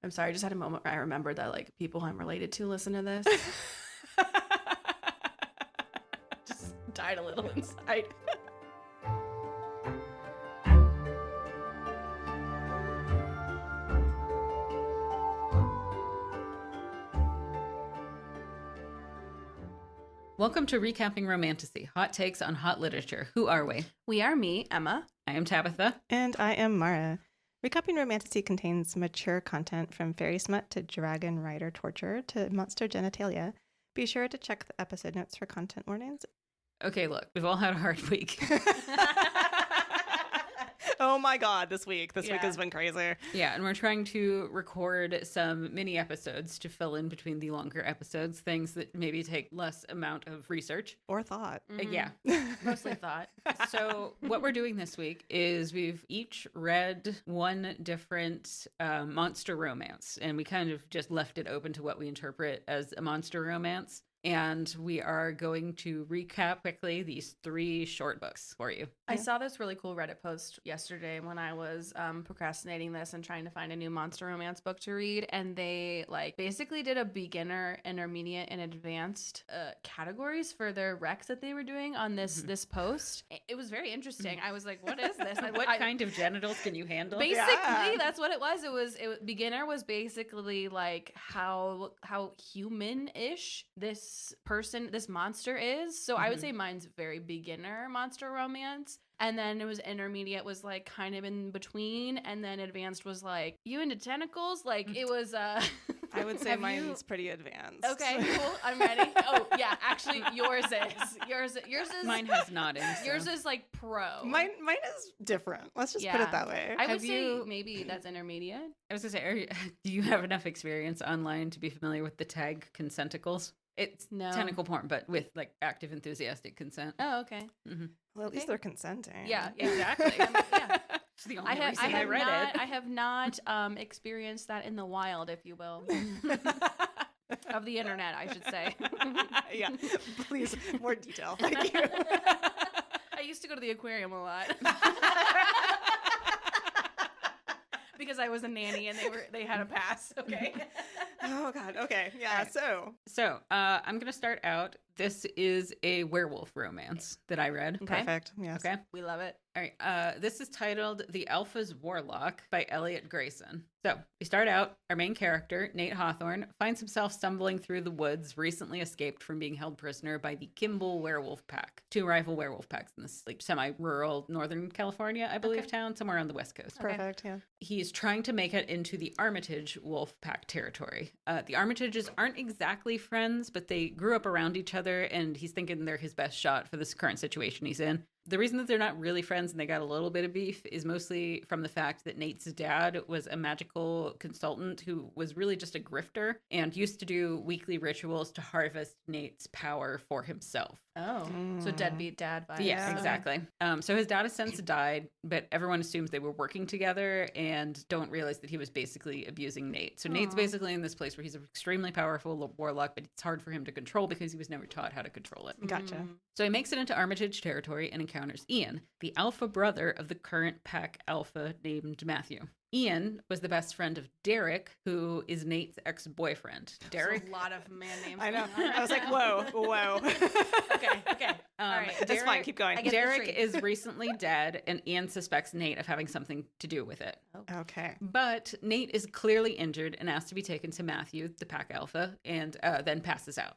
I'm sorry, I just had a moment where I remembered that like people I'm related to listen to this. Just died a little inside. Welcome to Recapping Romantasy, hot takes on hot literature. Who are we? We are me, Emma. I am Tabitha. And I am Maura. Recapping Romantasy contains mature content from fairy smut to dragon rider torture to monster genitalia. Be sure to check the episode notes for content warnings. Okay, look, we've all had a hard week. Oh my god, this week has been crazy. Yeah, and we're trying to record some mini episodes to fill in between the longer episodes, things that maybe take less amount of research. Or thought. Yeah. Mostly thought. So what we're doing this week is we've each read one different monster romance, and we kind of just left it open to what we interpret as a monster romance. And we are going to recap quickly these 3 short books for you. I saw this really cool Reddit post yesterday when I was procrastinating this and trying to find a new monster romance book to read. And they like basically did a beginner, intermediate, and advanced categories for their recs that they were doing on this post. It was very interesting. I was like, what is this? What kind of genitals can you handle? Basically, that's what it was. It was beginner was basically like how human-ish this monster is. So I would say mine's very beginner monster romance. And then it was intermediate was like kind of in between, and then advanced was like, you into tentacles? Like it was I would say mine's pretty advanced. Okay, cool. I'm ready. Oh yeah, actually yours is. Mine has not. Yours is like pro. Mine is different. Let's just put it that way. I would say maybe that's intermediate. I was gonna say, do you have enough experience online to be familiar with the tag consenticles? It's tentacle porn, but with like active, enthusiastic consent. Oh, okay. Mm-hmm. Well, at least they're consenting. Yeah, exactly. It's the only reason I read it. I have not experienced that in the wild, if you will, of the internet, I should say. Yeah, please, more detail. Thank you. I used to go to the aquarium a lot. Because I was a nanny and they had a pass. Okay. Oh God. Okay. Yeah. Right. So I'm gonna start out. This is a werewolf romance that I read. Okay. Perfect. Yes. Okay. We love it. All right. This is titled "The Alpha's Warlock" by Eliot Grayson. So we start out. Our main character, Nate Hawthorne, finds himself stumbling through the woods, recently escaped from being held prisoner by the Kimball Werewolf Pack, 2 rival werewolf packs in this like semi-rural Northern California, I believe, town somewhere on the West Coast. Perfect. Yeah. He's trying to make it into the Armitage Wolf Pack territory. The Armitages aren't exactly friends, but they grew up around each other, and he's thinking they're his best shot for this current situation he's in. The reason that they're not really friends and they got a little bit of beef is mostly from the fact that Nate's dad was a magical consultant who was really just a grifter and used to do weekly rituals to harvest Nate's power for himself. Oh, so deadbeat dad vibes. Yeah, exactly. So his dad has since died, but everyone assumes they were working together and don't realize that he was basically abusing Nate. So Nate's basically in this place where he's an extremely powerful warlock, but it's hard for him to control because he was never taught how to control it. Gotcha. So he makes it into Armitage territory and encounters Ian, the alpha brother of the current pack alpha named Matthew. Ian was the best friend of Derek, who is Nate's ex-boyfriend. Derek? That's a lot of man names. I know. I was like, whoa. Okay. All right. That's fine. Keep going. Derek is recently dead, and Ian suspects Nate of having something to do with it. Okay. But Nate is clearly injured and asked to be taken to Matthew, the pack alpha, and then passes out.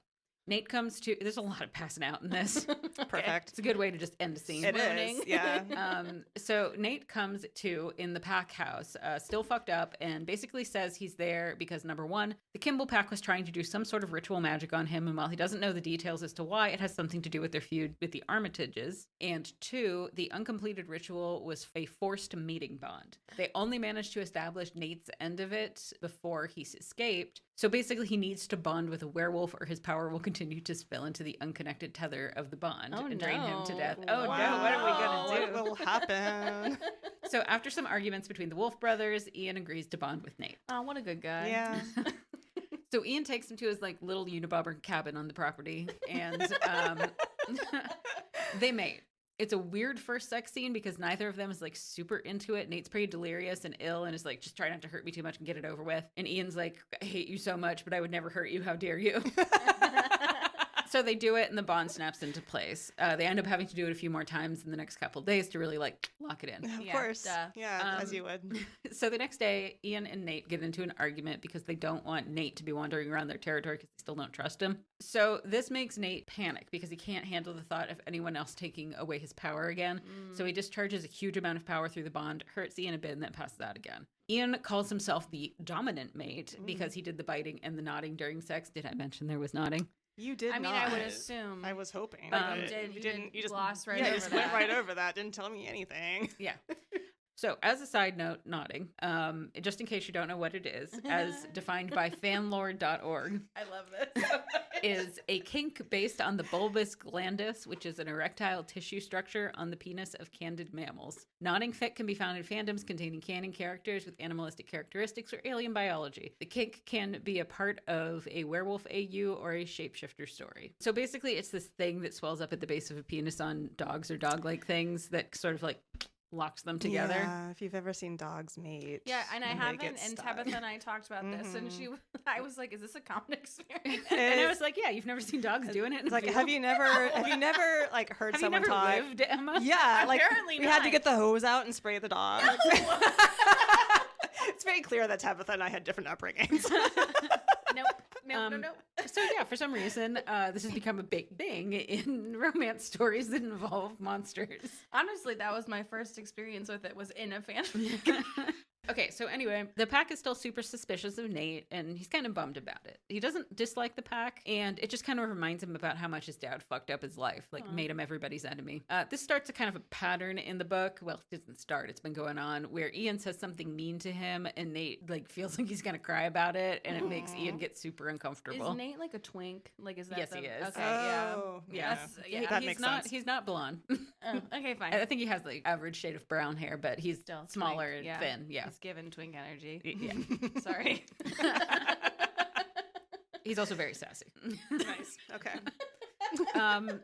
Nate comes to, there's a lot of passing out in this. Perfect. It's a good way to just end a scene. It is, yeah. So Nate comes to in the pack house, still fucked up, and basically says he's there because, number one, the Kimball pack was trying to do some sort of ritual magic on him, and while he doesn't know the details as to why, it has something to do with their feud with the Armitages. And 2, the uncompleted ritual was a forced mating bond. They only managed to establish Nate's end of it before he's escaped. So basically, he needs to bond with a werewolf or his power will continue to spill into the unconnected tether of the bond and drain him to death. Oh no, what are we going to do? What will happen? So after some arguments between the Wolf brothers, Ian agrees to bond with Nate. Oh, what a good guy. Yeah. So Ian takes him to his like little unibomber cabin on the property and they mate. It's a weird first sex scene because neither of them is like super into it. Nate's pretty delirious and ill and is like, just try not to hurt me too much and get it over with. And Ian's like, I hate you so much, but I would never hurt you. How dare you? So they do it and the bond snaps into place. They end up having to do it a few more times in the next couple of days to really like lock it in. Of course. Duh. Yeah, as you would. So the next day, Ian and Nate get into an argument because they don't want Nate to be wandering around their territory because they still don't trust him. So this makes Nate panic because he can't handle the thought of anyone else taking away his power again. So he discharges a huge amount of power through the bond, hurts Ian a bit, and then passes out again. Ian calls himself the dominant mate because he did the biting and the nodding during sex. Did I mention there was nodding? You did I mean, not. I would assume. I was hoping. You didn't. You just gloss right over just that. went right over that. Didn't tell me anything. Yeah. So as a side note, nodding, just in case you don't know what it is, as defined by fanlore.org, I love this. is a kink based on the bulbous glandus, which is an erectile tissue structure on the penis of candid mammals. Nodding fit can be found in fandoms containing canon characters with animalistic characteristics or alien biology. The kink can be a part of a werewolf AU or a shapeshifter story. So basically, it's this thing that swells up at the base of a penis on dogs or dog-like things that sort of like locks them together. Yeah, if you've ever seen dogs mate. Yeah, and I they haven't. get And stuck. Tabitha and I talked about this, and I was like, "Is this a common experience?" And I was like, yeah, you've never seen dogs doing it in It's like, field? have you never like heard Have you someone never talk? lived, Emma? Yeah, like Apparently we had to not. get the hose out and spray the dogs. It's very clear that Tabitha and I had different upbringings. Nope. So yeah, for some reason, this has become a big thing in romance stories that involve monsters. Honestly, that was my first experience with it. Was in a fanfic. Okay, so anyway, the pack is still super suspicious of Nate, and he's kind of bummed about it. He doesn't dislike the pack, and it just kind of reminds him about how much his dad fucked up his life, like made him everybody's enemy. This starts a kind of a pattern in the book. Well, it doesn't start, it's been going on, where Ian says something mean to him, and Nate like feels like he's gonna cry about it, and it makes Ian get super uncomfortable. Is Nate like a twink? Like, is that? Yes, he is. Okay, Oh, Yeah. That's- That he's makes not sense. he's not blonde. Oh, okay, fine. I think he has like average shade of brown hair, but he's Still smaller twink, and thin. Yeah. He's given twink energy. Yeah. Sorry. He's also very sassy. Nice. Okay.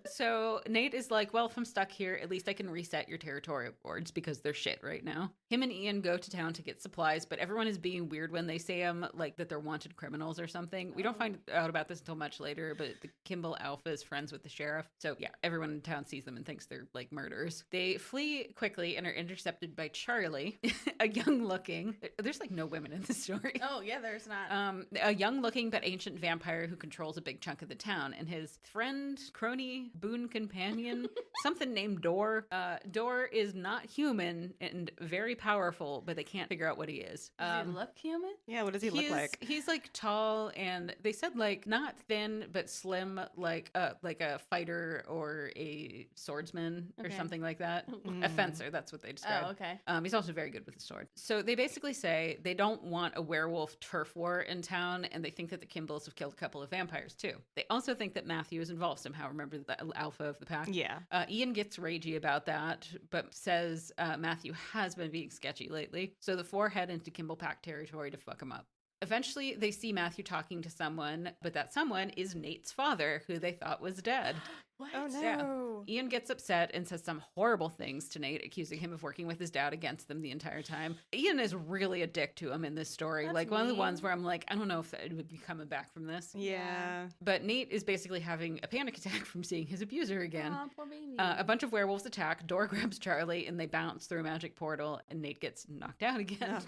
So Nate is like, well, if I'm stuck here, at least I can reset your territorial boards because they're shit right now. Him and Ian go to town to get supplies, but everyone is being weird when they say like that they're wanted criminals or something. We don't find out about this until much later, but the Kimball Alpha is friends with the sheriff. So yeah, everyone in town sees them and thinks they're like murderers. They flee quickly and are intercepted by Charlie, a young-looking, there's like no women in this story. Oh yeah, there's not. A young-looking but ancient vampire who controls a big chunk of the town, and his friend, crony, boon companion, something named Dor. Dor is not human and very powerful, but they can't figure out what he is. Does he look human? Yeah, what does he look like? He's like tall, and they said like not thin but slim, like a fighter or a swordsman or Okay. something like that. A fencer, that's what they describe. Oh, okay. He's also very good with the sword. So they basically say they don't want a werewolf turf war in town, and they think that the Kimballs have killed a couple of vampires too. They also think that Matthew is involved somehow. Remember the alpha of the pack? Yeah. Ian gets ragey about that, but says Matthew has been being sketchy lately. So the four head into Kimball Pack territory to fuck him up. Eventually, they see Matthew talking to someone, but that someone is Nate's father, who they thought was dead. What? Oh no. Yeah. Ian gets upset and says some horrible things to Nate, accusing him of working with his dad against them the entire time. Ian is really a dick to him in this story. That's like one of the mean. ones where I'm like, I don't know if it would be coming back from this. Yeah. But Nate is basically having a panic attack from seeing his abuser again. Aw, poor baby. A bunch of werewolves attack. Dor grabs Charlie, and they bounce through a magic portal, and Nate gets knocked out again.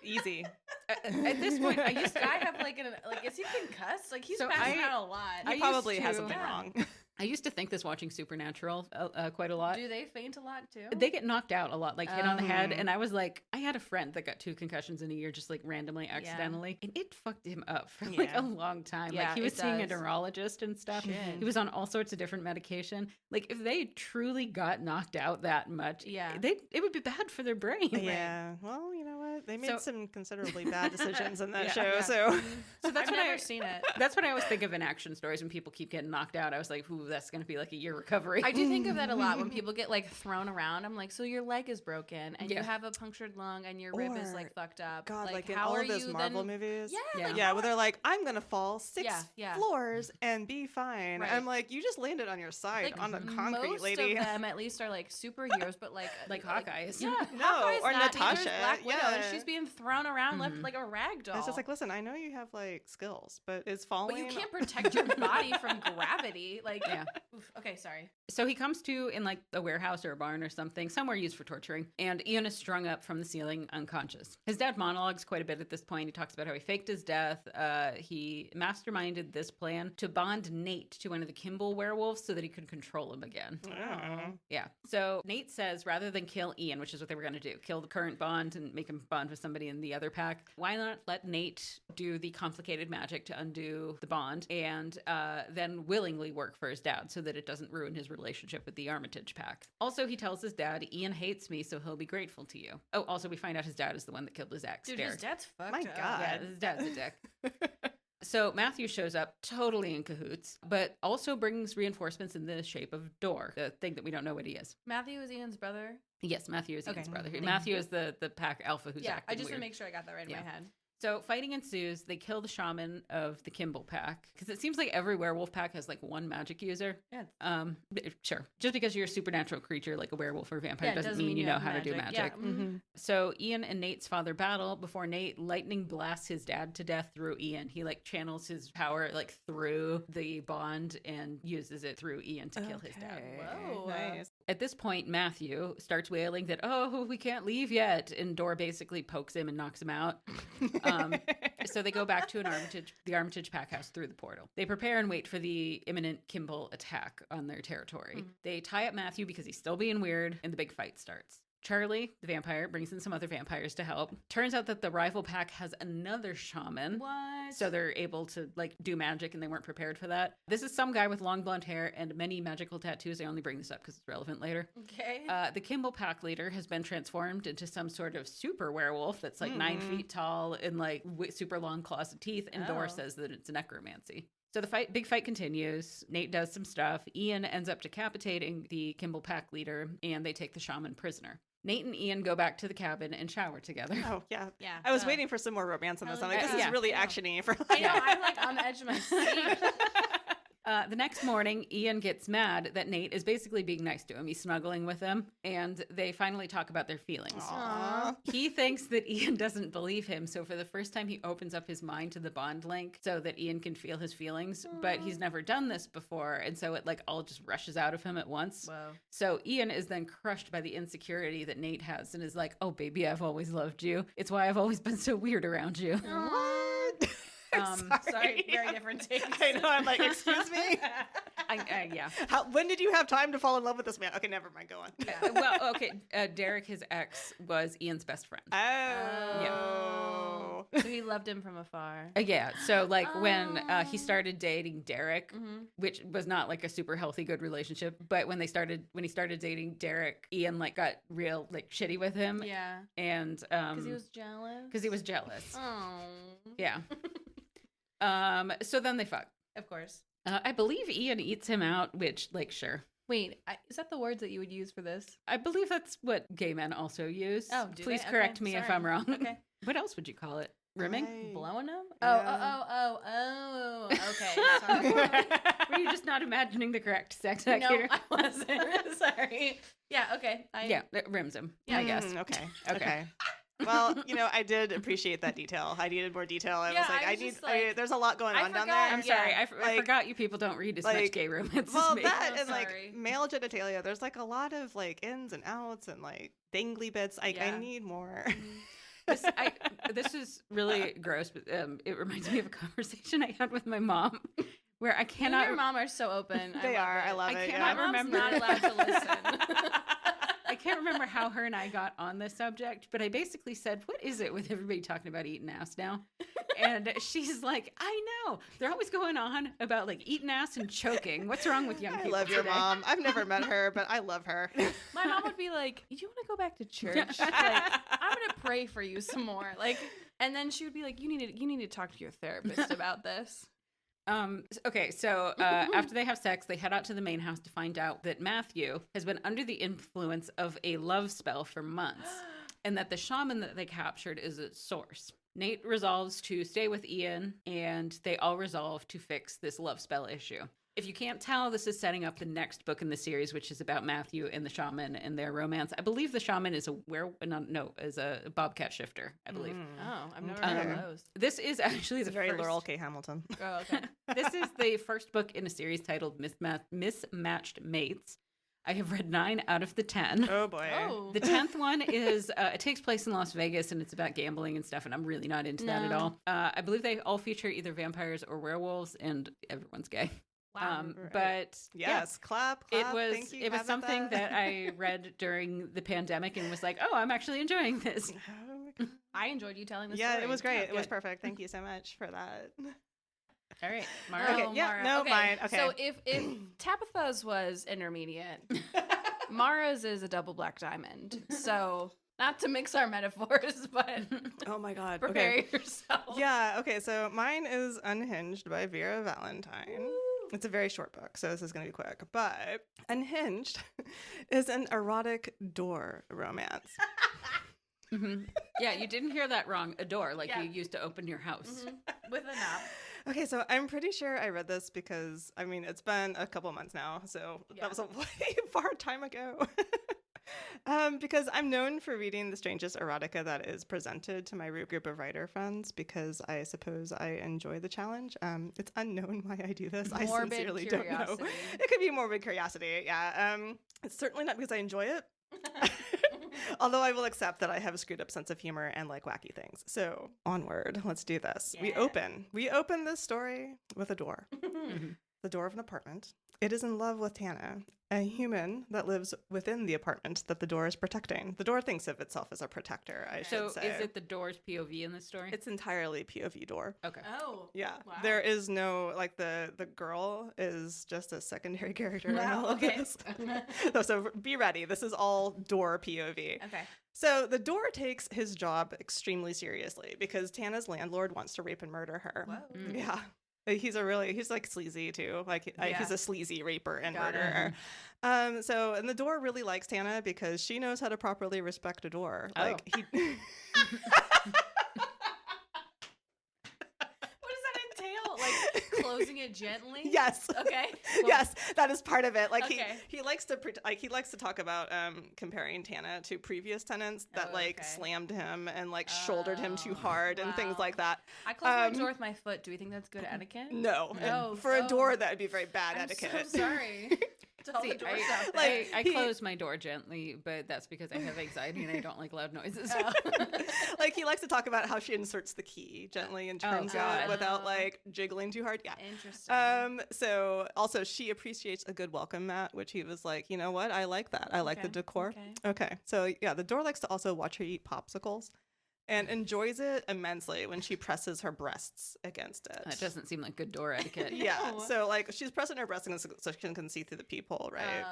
Easy. At this point, I used This guy have like is he concussed? Like he's So passing I- out a lot. I He probably used has to- something Yeah. wrong. I used to think this watching Supernatural quite a lot. Do they faint a lot too? They get knocked out a lot, like hit on the head. And I was like, I had a friend that got 2 concussions in a year, just like randomly, accidentally. And it fucked him up for like Yeah. a long time. Yeah, like he was it seeing a does. neurologist and stuff. Shit. He was on all sorts of different medication. Like if they truly got knocked out that much, Yeah. it would be bad for their brain. Yeah. Well, you know what? They made So- some considerably bad decisions in that Yeah. show. Yeah. So So that's I've what never I seen it. That's what I always think of in action stories when people keep getting knocked out. I was like, ooh, that's going to be like a year recovery. I do think of that a lot when people get like thrown around. I'm like, so your leg is broken and you have a punctured lung and your rib is like fucked up. God, like in how all are of those you Marvel then... movies. Yeah. Yeah, where they're like, I'm going to fall 6 Yeah. floors and be fine. Right. I'm like, you just landed on your side on the concrete, most lady. Most of them at least are like superheroes, but like Hawkeye's. Yeah, No, Hawkeye's or not. Natasha. Neither is Black Widow, Yeah. and she's being thrown around left like a rag doll. It's just like, listen, I know you have like skills, but is falling. But you can't protect your body from gravity. Like, oof. Okay, sorry. So he comes to in like a warehouse or a barn or something, somewhere used for torturing, and Ian is strung up from the ceiling unconscious. His dad monologues quite a bit at this point. He talks about how he faked his death. He masterminded this plan to bond Nate to one of the Kimball werewolves so that he could control him again. Oh. Yeah. So Nate says rather than kill Ian, which is what they were going to do, kill the current Bond and make him bond with somebody in the other pack, why not let Nate do the complicated magic to undo the bond and then willingly work for his dad so that it doesn't ruin his relationship with the Armitage pack. Also, he tells his dad, Ian hates me, so he'll be grateful to you. Oh, also, we find out his dad is the one that killed his ex. Dude, Derek. his dad's fucked My up. God. Yeah, his dad's a dick. So Matthew shows up totally in cahoots, but also brings reinforcements in the shape of Door, the thing that we don't know what he is. Matthew is Ian's brother. Yes, Matthew is Ian's brother. Mhm. Matthew is the pack alpha who's Yeah, acting I just weird. want to make sure I got that right in my head. So fighting ensues. They kill the shaman of the Kimball pack because it seems like every werewolf pack has like one magic user. Yeah. Sure. Just because you're a supernatural creature like a werewolf or a vampire doesn't mean you know how to do magic. Yeah. Mm-hmm. So Ian and Nate's father battle before Nate lightning blasts his dad to death through Ian. He like channels his power like through the bond and uses it through Ian to kill his dad. Whoa. Nice. At this point, Matthew starts wailing that, oh, we can't leave yet. And Door basically pokes him and knocks him out. So they go back to the Armitage pack house through the portal. They prepare and wait for the imminent Kimball attack on their territory. Mm-hmm. They tie up Matthew because he's still being weird, and the big fight starts. Charlie, the vampire, brings in some other vampires to help. Turns out that the rival pack has another shaman. What? So they're able to like do magic and they weren't prepared for that. This is some guy with long blonde hair and many magical tattoos. I only bring this up because it's relevant later. Okay. The Kimball pack leader has been transformed into some sort of super werewolf that's like 9 feet tall and like super long claws of teeth. And Door says that it's necromancy. So the big fight continues. Nate does some stuff. Ian ends up decapitating the Kimball pack leader and they take the shaman prisoner. Nate and Ian go back to the cabin and shower together. Oh, yeah. Yeah. I was waiting for some more romance in this. I'm like, this is Yeah. really action-y. For I know. I'm like on the edge of my seat. The next morning, Ian gets mad that Nate is basically being nice to him. He's snuggling with him, and they finally talk about their feelings. Aww. He thinks that Ian doesn't believe him, so for the first time, he opens up his mind to the bond link so that Ian can feel his feelings, but he's never done this before, and so it like all just rushes out of him at once. Whoa. So Ian is then crushed by the insecurity that Nate has and is like, oh, baby, I've always loved you. It's why I've always been so weird around you. What? Sorry, very different takes. I know. I'm like, excuse me. Yeah. When did you have time to fall in love with this man? Okay, never mind. Go on. Well, okay. Derek, his ex, was Ian's best friend. Oh. So he loved him from afar. Yeah. So like when he started dating Derek, Mm-hmm. which was not like a super healthy, good relationship, but when he started dating Derek, Ian like got real like shitty with him. Yeah. And Because he was jealous. because he was jealous. Oh. Yeah. So then they fuck. Of course. I believe Ian eats him out, which like sure. Wait, is that the words that you would use for this? I believe that's what gay men also use. Oh, do Please they? correct Okay, me if sorry. I'm wrong. Okay. What else would you call it? Rimming? Blowing him? Yeah. Oh. Okay. Sorry. Were you just not imagining the correct sex act No, here? I wasn't. Sorry. Yeah, okay. Yeah, it rims him, Yeah, I guess. Okay. Well, I did appreciate that detail. I needed more detail. I was like, there's a lot going on down there. I'm sorry, Yeah. I forgot you people don't read as much gay romance Well, as me. that Oh, and like sorry. male genitalia, there's like a lot of like ins and outs and like dangly bits. I need more. This is really gross, but it reminds me of a conversation I had with my mom where I You cannot... and your mom are so open. They are. I love I it. cannot My mom's remember. not allowed to listen. I can't remember how her and I got on this subject, but I basically said, what is it with everybody talking about eating ass now? And she's like, I know. They're always going on about like eating ass and choking. What's wrong with young I people love your today? mom. I've never met her, but I love her. My mom would be like, "Do you want to go back to church? Like, I'm gonna pray for you some more." Like, and then she would be like, "You need to talk to your therapist about this." Okay, so after they have sex, they head out to the main house to find out that Matthew has been under the influence of a love spell for months, and that the shaman that they captured is its source. Nate resolves to stay with Ian, and they all resolve to fix this love spell issue. If you can't tell, this is setting up the next book in the series, which is about Matthew and the shaman and their romance. I believe the shaman is is a bobcat shifter, I believe. Oh, I've never heard of those. This is actually It's the very first... Laurel K. Hamilton. Oh, okay. This is the first book in a series titled Mismatched Mates. I have read 9 out of the 10. Oh, boy. Oh. The 10th one is, it takes place in Las Vegas, and it's about gambling and stuff, and I'm really not into that at all. I believe they all feature either vampires or werewolves, and everyone's gay. Wow. But Yes, clap. it was Thank you, it was Tabitha. something that I read during the pandemic and was like, oh, I'm actually enjoying this. Oh my God. I enjoyed you telling the Yeah, story. it was great. Yeah, It was good. perfect. Thank you so much for that. All right, Mara. Okay, Oh, yeah, Maura. no, mine. Okay. So if Tabitha's was intermediate, Mara's is a double black diamond. So not to mix our metaphors, but Oh my God. prepare Okay. yourself. Yeah, okay, so mine is Unhinged by Vera Valentine. It's a very short book, so this is going to be quick. But Unhinged is an erotic door romance. Mm-hmm. Yeah, you didn't hear that wrong. A door, like Yeah. you used to open your house. With a knob. Okay, so I'm pretty sure I read this because, I mean, it's been a couple months now, so Yeah. that was a way far time ago. Because I'm known for reading the strangest erotica that is presented to my group of writer friends because I suppose I enjoy the challenge. It's unknown why I do this. I Morbid sincerely don't know. curiosity. It could be morbid curiosity, yeah. It's certainly not because I enjoy it. Although I will accept that I have a screwed up sense of humor and like wacky things. So onward, let's do this. Yeah. We open this story with a door. The door of an apartment. It is in love with Tana, a human that lives within the apartment that the door is protecting. The door thinks of itself as a protector, I So should say. is it the door's POV in this story? It's entirely POV door. Okay. Oh. Yeah. Wow. There is no, like, the girl is just a secondary character in Wow, all of okay. this. So be ready. This is all door POV. Okay. So the door takes his job extremely seriously because Tana's landlord wants to rape and murder her. Whoa. Mm. Yeah. He's like sleazy too. Like Yeah. he's a sleazy raper and Got it. murderer. And the door really likes Tana because she knows how to properly respect a door. Oh. Like he What does that entail? Like closing it gently? Yes. Okay. Yes, that is part of it. Like Okay. he likes to talk about comparing Tana to previous tenants that Oh, okay. slammed him and shouldered him too Oh, hard and things wow. like that. I close my Um, door with my foot. Do we think that's good etiquette? No, No, for a oh. door that would be very bad I'm etiquette. so sorry. To all See, the doors out there. Like, I he- close my door gently, but that's because I have anxiety and I don't like loud noises. Oh. Like he likes to talk about how she inserts the key gently and turns God. it without Oh. like jiggling too hard. Yeah. Interesting. So also she appreciates a good welcome mat, which he was like, you know what? I like that. I like the Okay, decor. okay. Okay. So yeah, the door likes to also watch her eat popsicles and enjoys it immensely when she presses her breasts against it. That doesn't seem like good door etiquette. Yeah. No. So like she's pressing her breasts against so she can see through the peephole, right? Oh,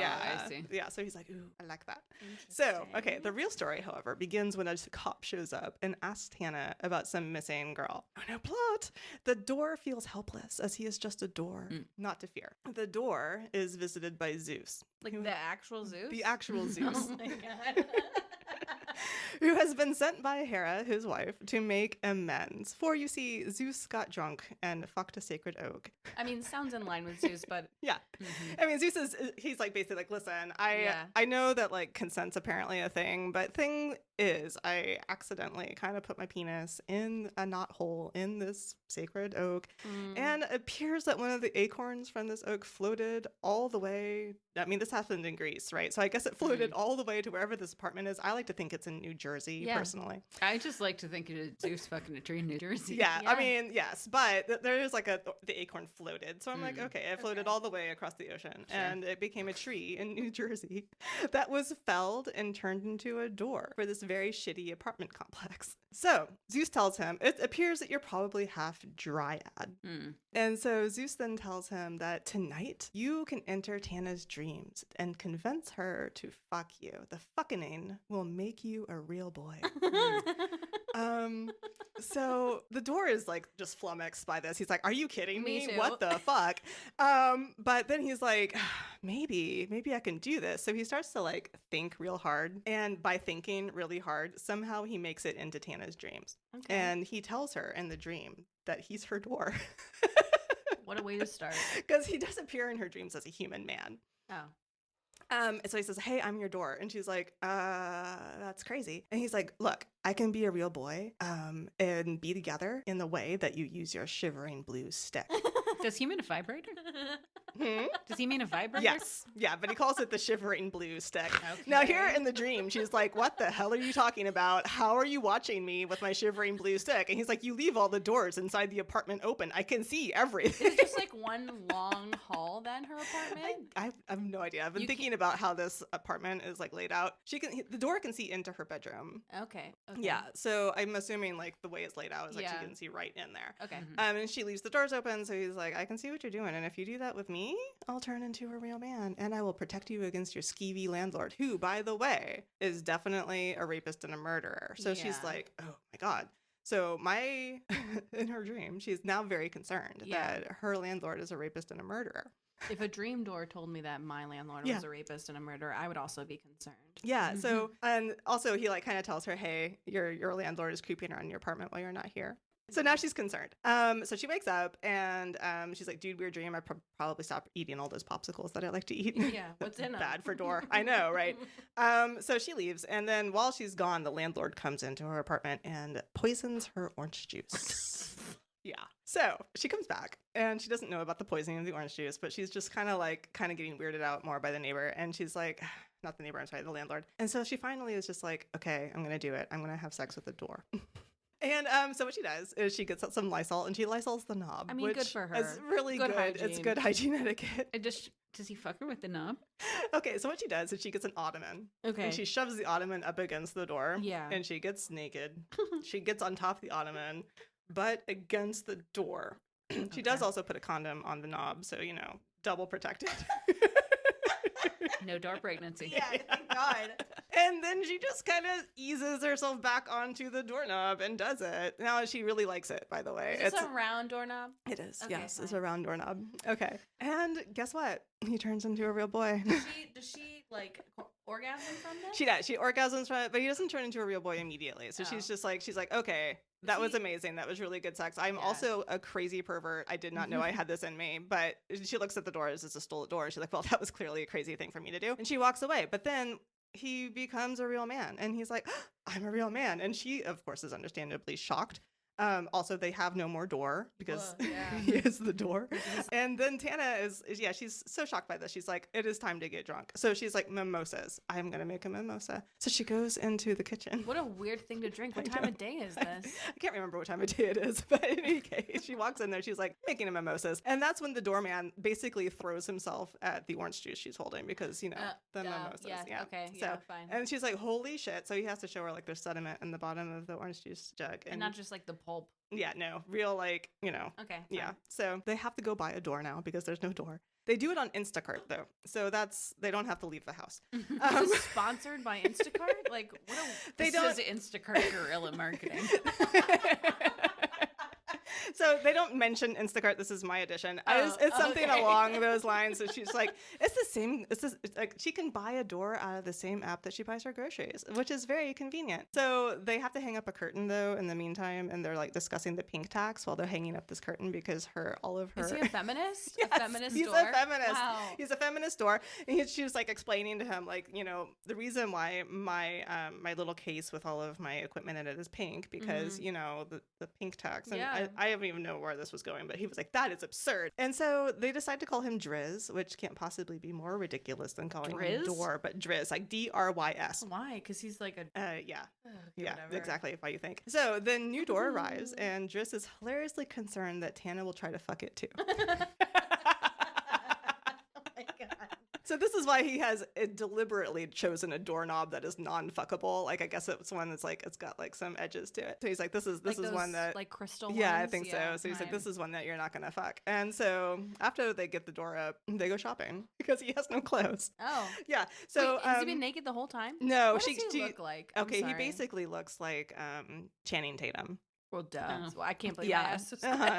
I see. Yeah. So he's like, ooh, I like that. So, okay, the real story, however, begins when a cop shows up and asks Hannah about some missing girl. Oh, no plot. The door feels helpless as he is just a door, not to fear. The door is visited by Zeus, Like the actual Zeus? the actual Zeus, Oh my god. who has been sent by Hera, his wife, to make amends. For, you see, Zeus got drunk and fucked a sacred oak. I mean, sounds in line with Zeus, but Yeah. I mean, Zeus he's like basically like, listen, I know that like consent's apparently a thing, but thing is I accidentally kind of put my penis in a knot hole in this sacred oak, and it appears that one of the acorns from this oak floated all the way. I mean, this happened in Greece, right? So I guess it floated all the way to wherever this apartment is. I like to think it's in New Jersey, Yeah. personally. I just like to think it is Zeus fucking a tree in New Jersey. Yeah, Yeah. I mean, yes, but there is like the acorn floated. So I'm like, okay, it floated Okay. all the way across the ocean and it became a tree in New Jersey that was felled and turned into a door for this very shitty apartment complex. So Zeus tells him, it appears that you're probably half dryad. And so Zeus then tells him that tonight you can enter Tana's dreams and convince her to fuck you. The fucking will make you a real boy. So the door is like just flummoxed by this. He's like, are you kidding me? What the fuck? But then he's like, maybe I can do this. So he starts to like think real hard. And by thinking really hard, somehow he makes it into Tana's dreams. Okay. And he tells her in the dream that he's her door. What a way to start. Because he does appear in her dreams as a human man. Oh. And so he says, hey, I'm your door. And she's like, that's crazy. And he's like, look, I can be a real boy and be together in the way that you use your shivering blue stick. Does he mean a vibrator? Does he mean a vibrator? Yes. Yeah, but he calls it the shivering blue stick. Okay. Now here in the dream, she's like, what the hell are you talking about? How are you watching me with my shivering blue stick? And he's like, you leave all the doors inside the apartment open. I can see everything. Is it just like one long hall then, her apartment? I have no idea. I've been thinking about how this apartment is like laid out. The door can see into her bedroom. Okay. Yeah, so I'm assuming like the way it's laid out is like she can see right in there. Okay. And she leaves the doors open, so he's like, I can see what you're doing, and if you do that with me, I'll turn into a real man, and I will protect you against your skeevy landlord, who, by the way, is definitely a rapist and a murderer. So she's like, oh my god. So in her dream, she's now very concerned that her landlord is a rapist and a murderer. If a dream door told me that my landlord was a rapist and a murderer, I would also be concerned. Yeah. So, and also he like kind of tells her, hey, your landlord is creeping around your apartment while you're not here. So now she's concerned. So she wakes up and she's like, dude, weird dream. I probably stop eating all those popsicles that I like to eat. Yeah, what's in them? Bad for door. I know, right? So she leaves. And then while she's gone, the landlord comes into her apartment and poisons her orange juice. Yeah. So she comes back and she doesn't know about the poisoning of the orange juice, but she's just kind of getting weirded out more by the neighbor. And she's like, not the neighbor, I'm sorry, the landlord. And so she finally is just like, okay, I'm going to do it. I'm going to have sex with the door. And so what she does is she gets out some Lysol and she Lysols the knob. I mean, good for her. It's really good. Hygiene. It's good hygiene etiquette. Does he fuck her with the knob? Okay, so what she does is she gets an ottoman. Okay. And she shoves the ottoman up against the door. Yeah. And she gets naked. She gets on top of the ottoman, but against the door. She does also put a condom on the knob, so, double protected. No door pregnancy. Yeah, thank God. And then she just kind of eases herself back onto the doorknob and does it. Now, she really likes it, by the way. Is this a round doorknob? It is, okay, yes. fine. It's a round doorknob. Okay. And guess what? He turns into a real boy. Does she like, orgasm from this? She does. She orgasms from it, but he doesn't turn into a real boy immediately. So she's like, okay, that was amazing. That was really good sex. I'm also a crazy pervert. I did not know I had this in me. But she looks at the door as it's a stolen door. She's like, well, that was clearly a crazy thing for me to do. And she walks away. But then he becomes a real man. And he's like, I'm a real man. And she, of course, is understandably shocked. Also, they have no more door because he is the door. And then Tana is she's so shocked by this. She's like, it is time to get drunk. So she's like, mimosas. I'm going to make a mimosa. So she goes into the kitchen. What a weird thing to drink. What time of day is this? I can't remember what time of day it is, but in any case, she walks in there. She's like making a mimosas. And that's when the doorman basically throws himself at the orange juice she's holding because, the mimosas. Yeah, okay. So, yeah, fine. And she's like, holy shit. So he has to show her like there's sediment in the bottom of the orange juice jug. And not just like the pulp. Yeah, no, real Okay. Fine. Yeah. So they have to go buy a door now because there's no door. They do it on Instacart though, so they don't have to leave the house. Is this sponsored by Instacart? Like, what? This is Instacart guerrilla marketing. So they don't mention Instacart. This is my edition. It's something along those lines. So she's like, it's the same. It's like she can buy a door out of the same app that she buys her groceries, which is very convenient. So they have to hang up a curtain though in the meantime, and they're like discussing the pink tax while they're hanging up this curtain because all of her. Is he a feminist? Yes, a feminist he's door? a feminist. Wow. He's a feminist door. And she was like explaining to him like, the reason why my little case with all of my equipment in it is pink because the pink tax. And I don't even know where this was going, but he was like, that is absurd. And so they decide to call him Driz, which can't possibly be more ridiculous than calling him door, but Driz, like Drys. Why? Because he's like a yeah. okay, Yeah, whatever. exactly why you think. So then new door arrives and Driz is hilariously concerned that Tana will try to fuck it too. Oh my god. So this is why he has deliberately chosen a doorknob that is non-fuckable. Like, I guess it's one that's like, it's got like some edges to it. So he's like, this is those, one that, like crystal yeah, ones? I think so. So he's like, this is one that you're not gonna fuck. And so after they get the door up, they go shopping because he has no clothes. Oh. Yeah. So wait, has he been naked the whole time? No, what does he look like? Okay, he basically looks like Channing Tatum. Well, duh. Oh. So I can't believe I asked.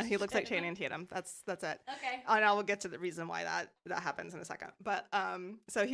He looks like Channing Tatum. That's it. Okay. And I will get to the reason why that happens in a second. But so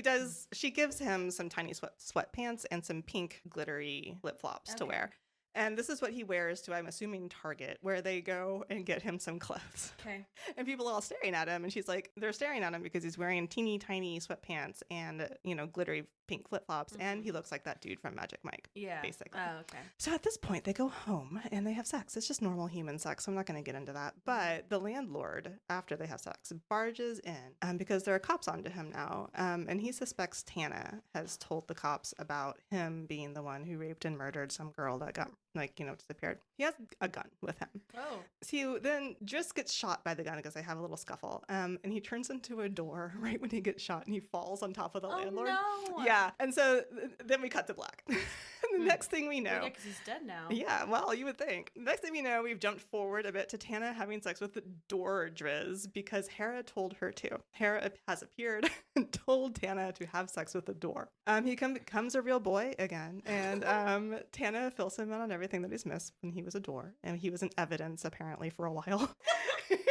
she gives him some tiny sweatpants and some pink glittery flip flops to wear. And this is what he wears to, I'm assuming, Target, where they go and get him some clothes. Okay. And people are all staring at him. And she's like, they're staring at him because he's wearing teeny tiny sweatpants and, glittery pink flip-flops. And he looks like that dude from Magic Mike. Yeah. Basically. Oh, okay. So at this point, they go home and they have sex. It's just normal human sex. So I'm not going to get into that. But the landlord, after they have sex, barges in because there are cops onto him now. And he suspects Tana has told the cops about him being the one who raped and murdered some girl that got disappeared. He has a gun with him. Oh. So then Driss gets shot by the gun because they have a little scuffle. And he turns into a door right when he gets shot and he falls on top of the landlord. No. Yeah. And so then we cut to black. And the next thing we know. Yeah, because he's dead now. Yeah, well, you would think. Next thing we know, we've jumped forward a bit to Tana having sex with the door Driss because Hera told her to. Hera has appeared and told Tana to have sex with the door. He becomes a real boy again. And Tana fills him in on everything that he's missed when he was a door. And he was in evidence, apparently, for a while.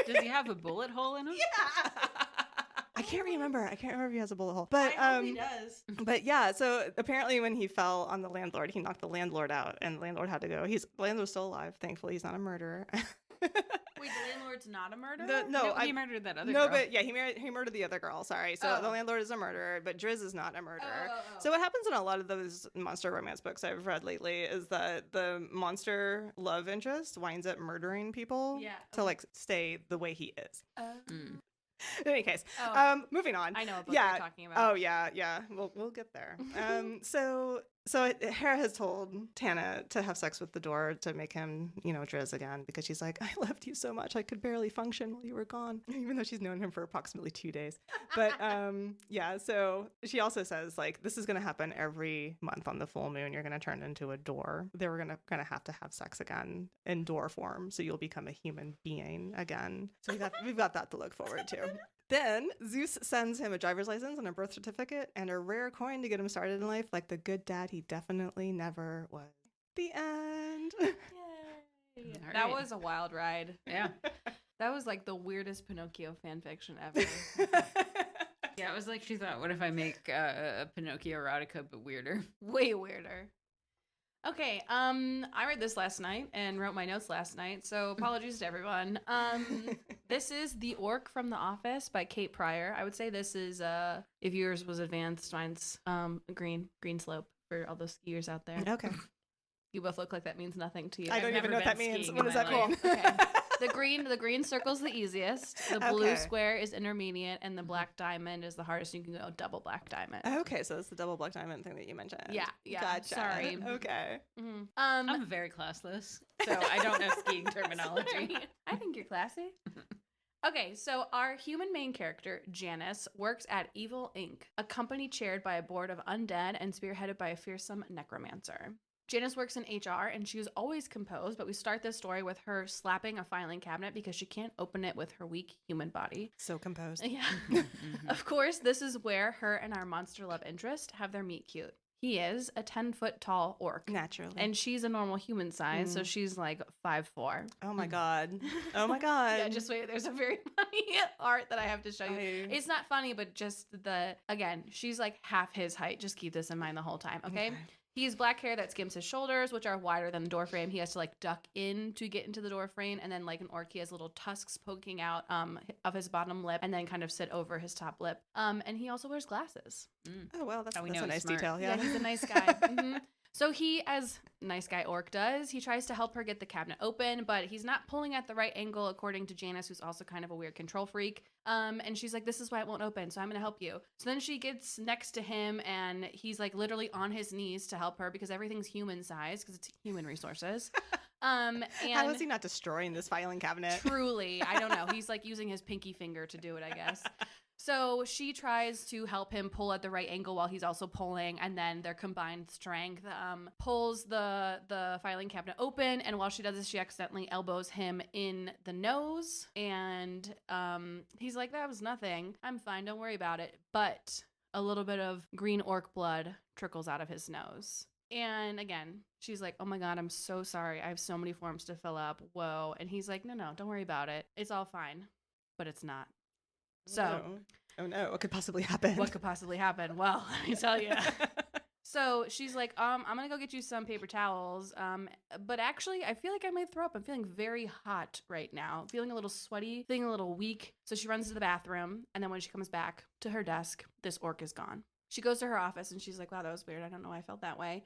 Does he have a bullet hole in him? Yeah. I can't remember if he has a bullet hole. But I hope he does. But yeah, so apparently when he fell on the landlord, he knocked the landlord out and the landlord had to go. The landlord's still alive. Thankfully, he's not a murderer. Wait, the landlord's not a murderer? He murdered that other girl. But yeah, he murdered the other girl. Sorry. So the landlord is a murderer, but Driss is not a murderer. Oh. So what happens in a lot of those monster romance books I've read lately is that the monster love interest winds up murdering people to like stay the way he is. In any case, moving on. I know what book you're talking about. Oh yeah. We'll get there. So Hera has told Tana to have sex with the door to make him, Driss again because she's like, I loved you so much. I could barely function while you were gone, even though she's known him for approximately 2 days. But so she also says like, this is going to happen every month on the full moon. You're going to turn into a door. They're going to have to have sex again in door form. So you'll become a human being again. So we've got that to look forward to. Then Zeus sends him a driver's license and a birth certificate and a rare coin to get him started in life, like the good dad he definitely never was. The end. Yay. That was a wild ride. Yeah. That was like the weirdest Pinocchio fan fiction ever. Yeah, it was like she thought, what if I make a Pinocchio erotica but weirder? Way weirder. Okay, I read this last night and wrote my notes last night, so apologies to everyone. This is The Orc from the Office by Kate Pryor. I would say this is, if yours was advanced, mine's green slope for all those skiers out there. Okay. You both look like that means nothing to you. I don't even know what that means. What does that mean? Okay. The green circle's the easiest. The blue square is intermediate, and the black diamond is the hardest. You can go double black diamond. Okay, so it's the double black diamond thing that you mentioned. Yeah. Gotcha. Sorry. Okay. Mm-hmm. I'm very classless, so I don't know skiing terminology. I think you're classy. Okay, so our human main character, Janice, works at Evil Inc., a company chaired by a board of undead and spearheaded by a fearsome necromancer. Janice works in HR and she is always composed, but we start this story with her slapping a filing cabinet because she can't open it with her weak human body. So composed. Yeah. Of course, this is where her and our monster love interest have their meet cute. He is a 10-foot tall orc. Naturally. And she's a normal human size, so she's like 5'4". Oh my God. Oh my God. Yeah, just wait. There's a very funny art that I have to show you. It's not funny, but just again, she's like half his height. Just keep this in mind the whole time, okay? He has black hair that skims his shoulders, which are wider than the door frame. He has to like duck in to get into the door frame. And then like an orc, he has little tusks poking out of his bottom lip and then kind of sit over his top lip. And he also wears glasses. Oh, well, that's a nice smart. detail. Yeah, he's a nice guy. So he, as nice guy orc does, he tries to help her get the cabinet open, but he's not pulling at the right angle, according to Janice, who's also kind of a weird control freak. And she's like, this is why it won't open, so I'm going to help you. So then she gets next to him, and he's like literally on his knees to help her because everything's human size because it's human resources. And how is he not destroying this filing cabinet? Truly, I don't know. He's like using his pinky finger to do it, I guess. So she tries to help him pull at the right angle while he's also pulling, and then their combined strength pulls the filing cabinet open. And while she does this, she accidentally elbows him in the nose, and he's like, "That was nothing. I'm fine. Don't worry about it." But a little bit of green orc blood trickles out of his nose. And again, she's like, "Oh my God, I'm so sorry. I have so many forms to fill up. Whoa." And he's like, No, don't worry about it. It's all fine." But it's not. So, oh no, what could possibly happen? What could possibly happen? Well, let me tell you. So she's like, I'm going to go get you some paper towels. But actually, I feel like I might throw up. I'm feeling very hot right now. Feeling a little sweaty, feeling a little weak. So she runs to the bathroom. And then when she comes back to her desk, this orc is gone. She goes to her office and she's like, "Wow, that was weird. I don't know why I felt that way."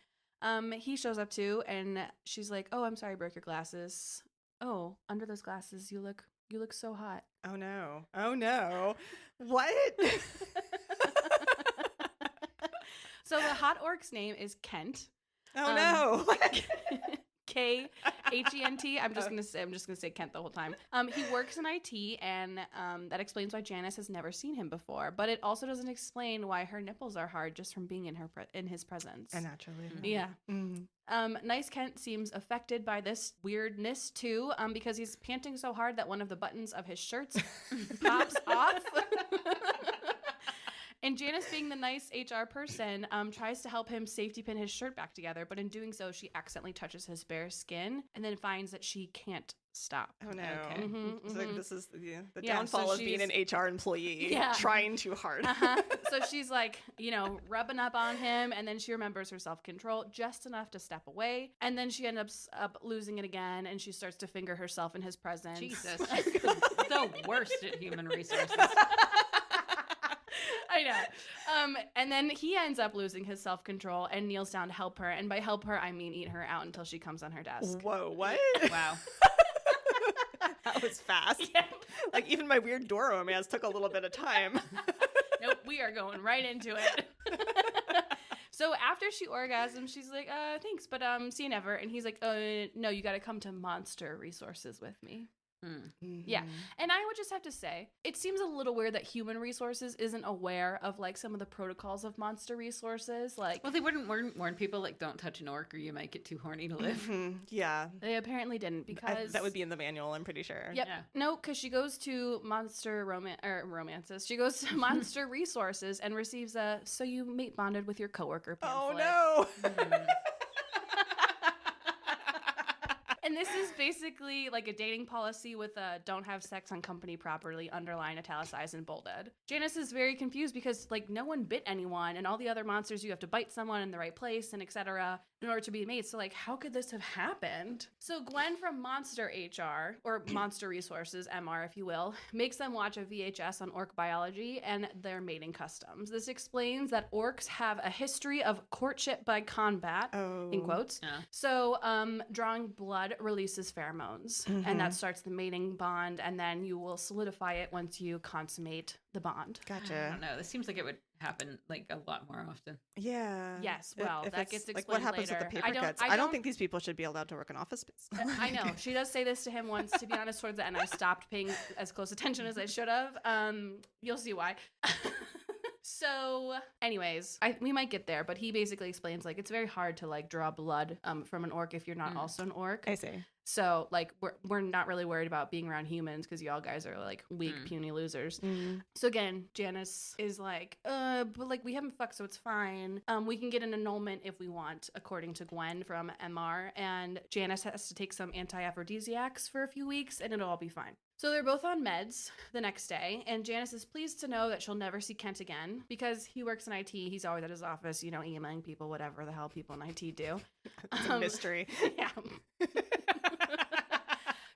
He shows up too. And she's like, "Oh, I'm sorry, I broke your glasses. Oh, under those glasses, you look so hot." Oh no. What? So the hot orc's name is Kent. Oh no. Khent. I'm just gonna say Kent the whole time. He works in IT, and that explains why Janice has never seen him before. But it also doesn't explain why her nipples are hard just from being in his presence. And naturally. Yeah. Nice Kent seems affected by this weirdness too, because he's panting so hard that one of the buttons of his shirts pops off. And Janice, being the nice HR person, tries to help him safety pin his shirt back together. But in doing so, she accidentally touches his bare skin and then finds that she can't stop. Oh no. Okay. So like, this is the downfall of being an HR employee, trying too hard. So she's like, rubbing up on him, and then she remembers her self-control just enough to step away. And then she ends up losing it again, and she starts to finger herself in his presence. Jesus. She's the worst at human resources. I know. And then he ends up losing his self-control and kneels down to help her. And by help her, I mean eat her out until she comes on her desk. Whoa, what? Wow. That was fast. Yeah. Like, even my weird door romance took a little bit of time. Nope, we are going right into it. So after she orgasms, she's like, thanks, but see you never. And he's like, no, you got to come to Monster Resources with me. Mm-hmm. Yeah. And I would just have to say, it seems a little weird that Human Resources isn't aware of like some of the protocols of Monster Resources. Like, well, they wouldn't warn people like, don't touch an orc or you might get too horny to live. Mm-hmm. Yeah. They apparently didn't, because that would be in the manual, I'm pretty sure. Yep. Yeah. No, because she goes to romances. She goes to Monster Resources and receives a "so you mate bonded with your coworker" pamphlet. Oh no. And this is basically like a dating policy with a "don't have sex on company property" underlined, italicized, and bolded. Janice is very confused because like no one bit anyone, and all the other monsters you have to bite someone in the right place and etc. in order to be mates. So like, how could this have happened? So Gwen from Monster HR, or Monster Resources, MR if you will, makes them watch a VHS on orc biology and their mating customs. This explains that orcs have a history of courtship by combat, in quotes. Yeah. So drawing blood releases pheromones, and that starts the mating bond, and then you will solidify it once you consummate the bond. Gotcha. I don't know. This seems like it would happen like a lot more often. Yeah. Yes, well, If that it's, gets like, explained what happens later. with the paper cuts? I don't think these people should be allowed to work in office space. I know. She does say this to him once, to be honest, towards the end. I stopped paying as close attention as I should have. You'll see why. So anyways, we might get there, but he basically explains like it's very hard to like draw blood from an orc if you're not also an orc. I see. So like we're not really worried about being around humans because y'all guys are like weak, puny losers. So again, Janice is like, but like we haven't fucked, so it's fine. We can get an annulment if we want, according to Gwen from MR. And Janice has to take some anti-aphrodisiacs for a few weeks, and it'll all be fine. So they're both on meds the next day, and Janice is pleased to know that she'll never see Kent again because he works in IT. He's always at his office, emailing people, whatever the hell people in IT do. It's a mystery. Yeah.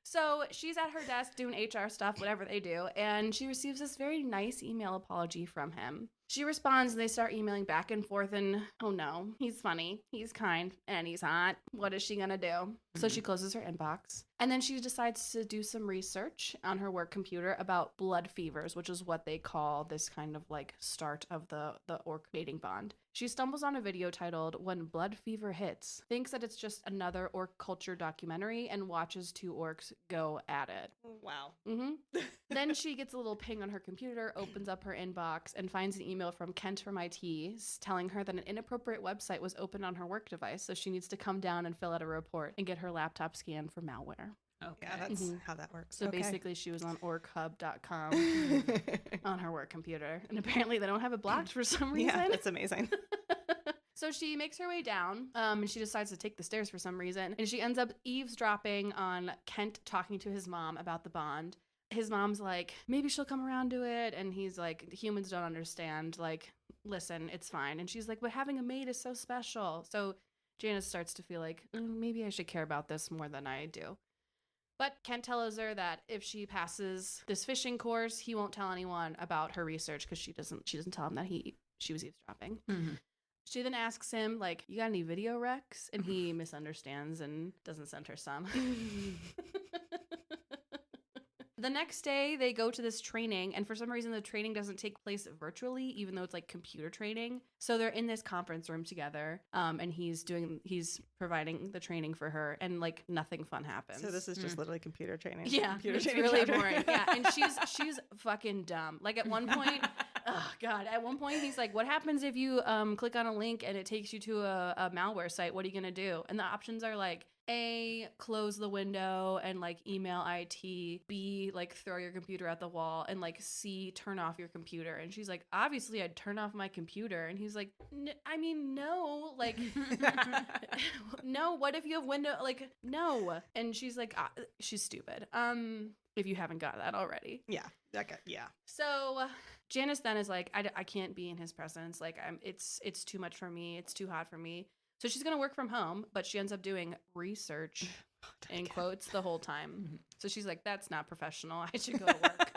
So she's at her desk doing HR stuff, whatever they do, and she receives this very nice email apology from him. She responds and they start emailing back and forth, and oh no, he's funny, he's kind, and he's hot. What is she gonna do? So she closes her inbox. And then she decides to do some research on her work computer about blood fevers, which is what they call this kind of like start of the orc mating bond. She stumbles on a video titled When Blood Fever Hits, thinks that it's just another orc culture documentary, and watches two orcs go at it. Wow. Then she gets a little ping on her computer, opens up her inbox, and finds an email from Kent from IT telling her that an inappropriate website was open on her work device, so she needs to come down and fill out a report and get her laptop scanned for malware. Okay. Yeah, that's how that works. So basically she was on orchub.com on her work computer. And apparently they don't have it blocked for some reason. Yeah, that's amazing. So she makes her way down, and she decides to take the stairs for some reason. And she ends up eavesdropping on Kent talking to his mom about the bond. His mom's like, maybe she'll come around to it. And he's like, humans don't understand. Like, listen, it's fine. And she's like, but having a mate is so special. So Janice starts to feel like, maybe I should care about this more than I do. But Kent tells her that if she passes this fishing course, he won't tell anyone about her research because she doesn't tell him that she was eavesdropping. She then asks him, like, you got any video recs? And he misunderstands and doesn't send her some. The next day, they go to this training, and for some reason, the training doesn't take place virtually, even though it's like computer training. So they're in this conference room together, and he's providing the training for her, and like nothing fun happens. So this is just literally computer training. Yeah, it's really boring. Yeah, and she's fucking dumb. Like at one point. Oh, God. At one point, he's like, what happens if you click on a link and it takes you to a malware site? What are you going to do? And the options are like, A, close the window and like email IT. B, like throw your computer at the wall. And like C, turn off your computer. And she's like, obviously, I'd turn off my computer. And he's like, I mean, no. Like, no, what if you have window? Like, no. And she's like, she's stupid. If you haven't got that already. Yeah. Okay. Yeah. So Janice then is like, I can't be in his presence. Like, it's too much for me. It's too hot for me. So she's going to work from home, but she ends up doing research in quotes the whole time. So she's like, that's not professional. I should go to work.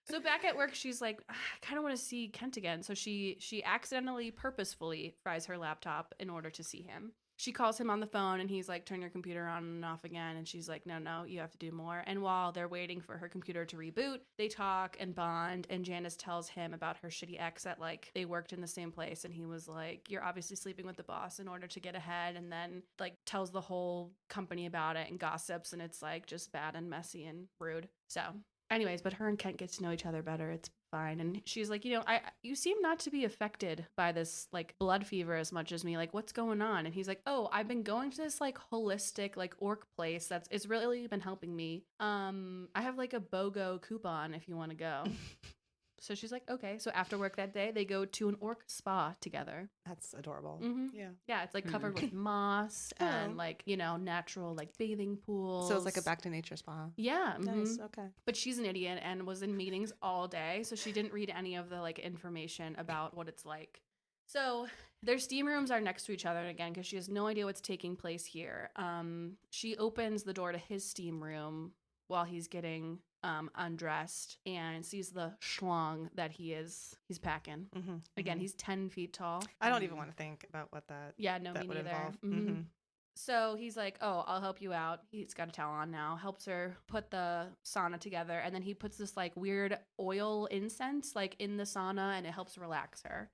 So back at work, she's like, I kind of want to see Kent again. So she accidentally, purposefully fries her laptop in order to see him. She calls him on the phone and he's like, turn your computer on and off again. And she's like, no, you have to do more. And while they're waiting for her computer to reboot, they talk and bond. And Janice tells him about her shitty ex that like they worked in the same place. And he was like, you're obviously sleeping with the boss in order to get ahead. And then like tells the whole company about it and gossips. And it's like just bad and messy and rude. So anyways, but her and Kent get to know each other better. It's fine. And she's like, you seem not to be affected by this like blood fever as much as me. Like, what's going on? And he's like, oh, I've been going to this like holistic like orc place it's really been helping me. I have like a BOGO coupon if you want to go. So she's like, okay. So after work that day, they go to an orc spa together. That's adorable. Yeah. Yeah. It's like covered with moss and like, natural like bathing pools. So it's like a back to nature spa. Yeah. Nice. Okay. But she's an idiot and was in meetings all day. So she didn't read any of the like information about what it's like. So their steam rooms are next to each other again because she has no idea what's taking place here. She opens the door to his steam room while he's getting undressed and sees the schlong that he's packing. Again, he's 10 feet tall. I don't even want to think about what that me would neither. involve. So he's like, oh, I'll help you out. He's got a towel on now, helps her put the sauna together, and then he puts this like weird oil incense like in the sauna and it helps relax her.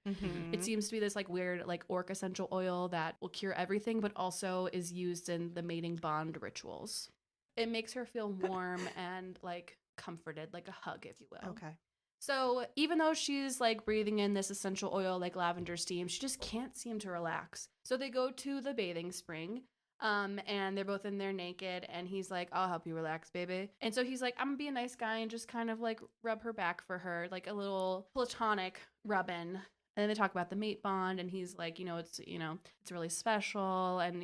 It seems to be this like weird like orc essential oil that will cure everything but also is used in the mating bond rituals. It makes her feel warm and like comforted, like a hug, if you will. Okay. So even though she's like breathing in this essential oil, like lavender steam, she just can't seem to relax. So they go to the bathing spring, and they're both in there naked. And he's like, I'll help you relax, baby. And so he's like, I'm gonna be a nice guy and just kind of like rub her back for her, like a little platonic rubbing. And then they talk about the mate bond, and he's like, it's really special, and,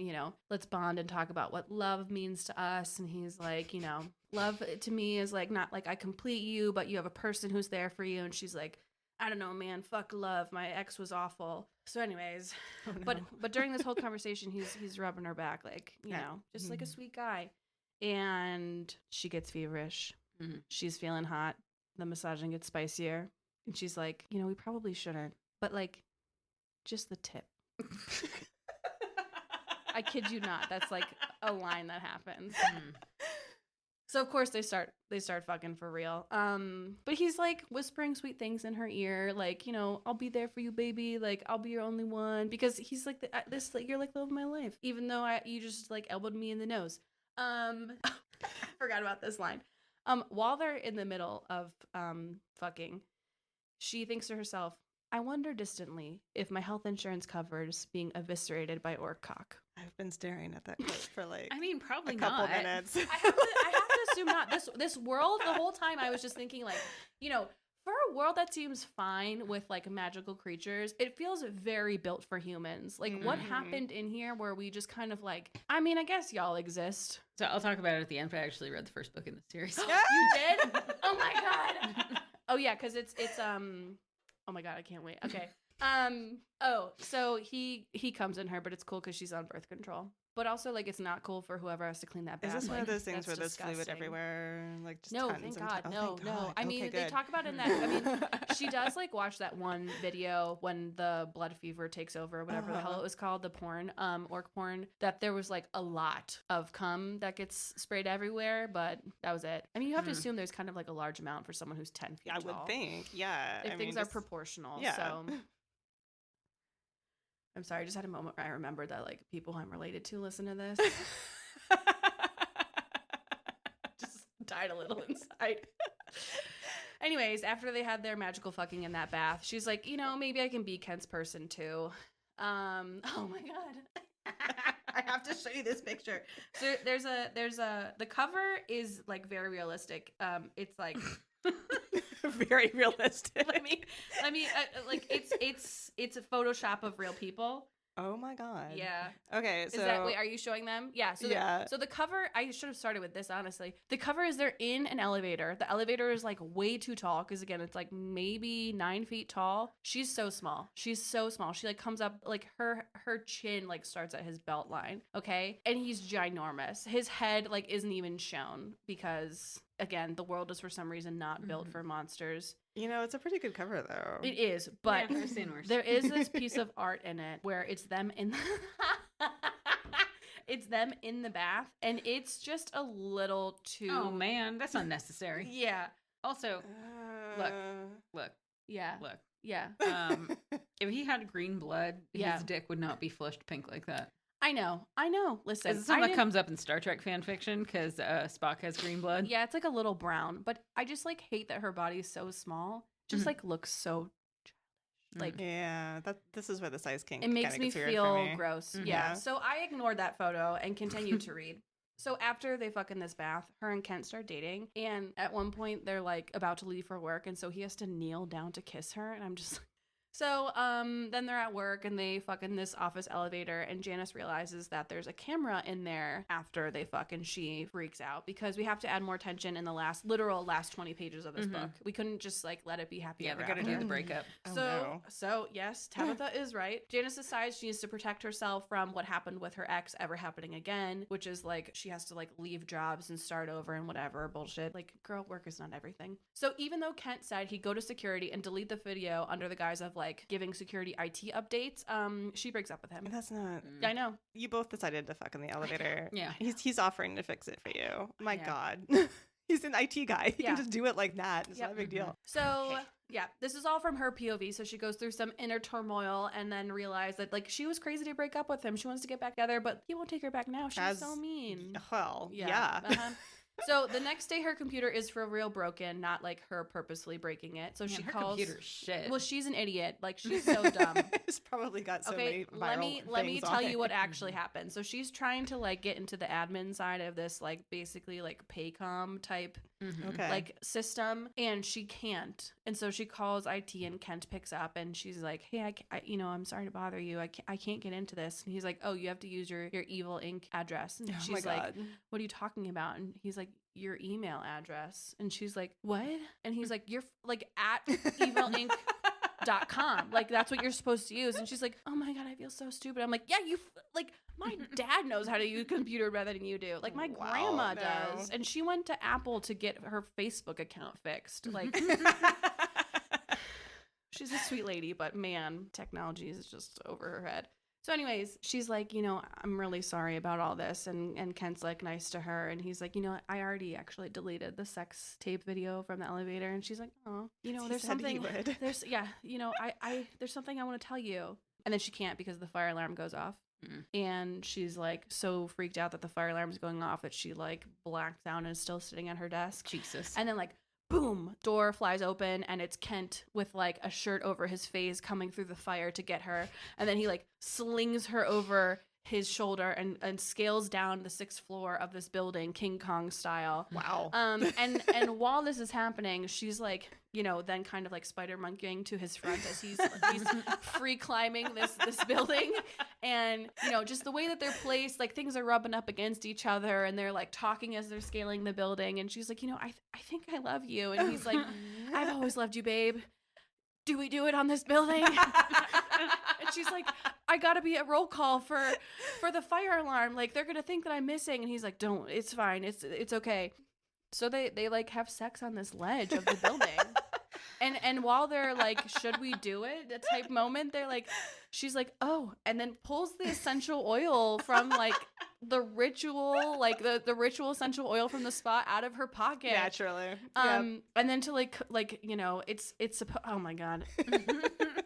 let's bond and talk about what love means to us. And he's like, love to me is like, not like I complete you, but you have a person who's there for you. And she's like, I don't know, man, fuck love. My ex was awful. So anyways, but during this whole conversation, he's rubbing her back, like, just like a sweet guy. And she gets feverish. She's feeling hot. The massaging gets spicier. And she's like, you know, we probably shouldn't, but like, just the tip. I kid you not. That's like a line that happens. So of course they start fucking for real. But he's like whispering sweet things in her ear, like, you know, I'll be there for you, baby. Like, I'll be your only one, because he's like you're like the love of my life, even though you just like elbowed me in the nose. Forgot about this line. While they're in the middle of fucking, she thinks to herself, I wonder distantly if my health insurance covers being eviscerated by orc cock. I've been staring at that clip for like I mean, probably a couple not. minutes. I have to assume not. This world, the whole time I was just thinking, like, you know, for a world that seems fine with like magical creatures, it feels very built for humans. Like, what happened in here where we just kind of like, I mean, I guess y'all exist. So I'll talk about it at the end, but I actually read the first book in the series. You did? Oh my god. Oh yeah, because it's oh my god, I can't wait. Okay. So he comes in her, but it's cool because she's on birth control. But also, like, it's not cool for whoever has to clean that bath. Is this one of those things where that's there's fluid disgusting. everywhere? Like, just No, tons thank and God. tons. No, Thank no. God. I mean, Okay, they good. talk about in that. I mean, she does like watch that one video when the blood fever takes over, or whatever the hell it was called, the porn, orc porn. That there was like a lot of cum that gets sprayed everywhere, but that was it. I mean, you have to assume there's kind of like a large amount for someone who's 10 feet I tall. would think, yeah. If I things mean, are just- proportional. yeah. So I'm sorry, I just had a moment where I remembered that like people I'm related to listen to this. Just died a little inside. Anyways, after they had their magical fucking in that bath, she's like, you know, maybe I can be Kent's person too. Oh my god. I have to show you this picture. So the cover is like very realistic. It's like very realistic. let me like it's a Photoshop of real people. Oh my god. Yeah. Okay, so Wait, are you showing them? Yeah. So Yeah. so the cover, I should have started with this, honestly. The cover is they're in an elevator. The elevator is like way too tall because again, it's like maybe 9 feet tall. She's so small. She's so small. She like comes up like her chin like starts at his belt line. Okay. And he's ginormous. His head like isn't even shown because again, the world is for some reason not built for monsters. you know, it's a pretty good cover though. It is, but Yeah, I've seen worse. there is this piece of art in it where it's them in it's them in the bath, and it's just a little too. Oh man, that's unnecessary. Yeah. Also, look, Yeah. look. Yeah. If he had green blood, Yeah. his dick would not be flushed pink like that. I know. Listen, Is this something that comes up in Star Trek fan fiction because Spock has green blood? Yeah, it's like a little brown, but I just like hate that her body's so small. Just like looks so like yeah, this is where the size kink it makes kinda me gets weird feel for me. gross. Mhm. Yeah. So I ignored that photo and continued to read. So after they fuck in this bath, her and Kent start dating, and at one point they're like about to leave for work, and so he has to kneel down to kiss her, and I'm just like, so then they're at work and they fuck in this office elevator, and Janice realizes that there's a camera in there after they fuck, and she freaks out because we have to add more tension in the last 20 pages of this book. We couldn't just like let it be happy Yeah, ever they're gonna after. do the breakup. Oh, So, no. so yes, Tabitha is right. Janice decides she needs to protect herself from what happened with her ex ever happening again, which is like she has to like leave jobs and start over and whatever bullshit. Like, girl, work is not everything. So even though Kent said he'd go to security and delete the video under the guise of like giving security IT updates, she breaks up with him. That's not. I know. You both decided to fuck in the elevator. Yeah. He's offering to fix it for you. My Yeah. God. He's an IT guy. He Yeah. can just do it like that. It's Yep. not a big deal. So yeah, this is all from her POV. So she goes through some inner turmoil and then realized that like she was crazy to break up with him. She wants to get back together, but he won't take her back now. She's As- so mean. Well, yeah. Uh-huh. So the next day, her computer is for real broken, not like her purposely breaking it. So Man, she her calls. computer's shit. Well, she's an idiot. Like she's so dumb. It's probably got so Okay, many let viral me things tell on you it. what actually happened. So she's trying to like get into the admin side of this like basically like Paycom type Okay. like system, and she can't. And so she calls IT, and Kent picks up, and she's like, "Hey, I'm sorry to bother you. I can't get into this." And he's like, "Oh, you have to use your Evil Inc. address." And Oh my she's like, God. "What are you talking about?" And he's like, "Your email address." And she's like, "What?" And he's like, "You're like at evilinc.com. Like that's what you're supposed to use." And she's like, "Oh my God, I feel so stupid." I'm like, "Yeah, like my dad knows how to use a computer better than you do. Like my Wow, grandma no. does." And she went to Apple to get her Facebook account fixed. Like She's a sweet lady, but man, technology is just over her head. So anyways, she's like, I'm really sorry about all this. And Kent's like nice to her. And he's like, I already actually deleted the sex tape video from the elevator. And she's like, oh, there's something, there's something I want to tell you. And then she can't because the fire alarm goes off. And she's like so freaked out that the fire alarm is going off that she like blacks out and is still sitting at her desk. Jesus. And then like, boom, door flies open and it's Kent with like a shirt over his face coming through the fire to get her. And then he like slings her over his shoulder and scales down the 6th floor of this building, King Kong style. Wow. And while this is happening, she's like, then kind of like spider monkeying to his front as he's free climbing this building. And, just the way that they're placed, like things are rubbing up against each other and they're like talking as they're scaling the building. And she's like, I think I love you. And he's like, I've always loved you, babe. Do we do it on this building? And she's like, I gotta be at roll call for the fire alarm. Like they're gonna think that I'm missing. And he's like, don't, it's fine. It's okay. So they like have sex on this ledge of the building. And while they're like, should we do it? A type moment, they're like, she's like, oh, and then pulls the essential oil from like the ritual, like the ritual essential oil from the spot out of her pocket. Naturally. And then to like it's oh my God.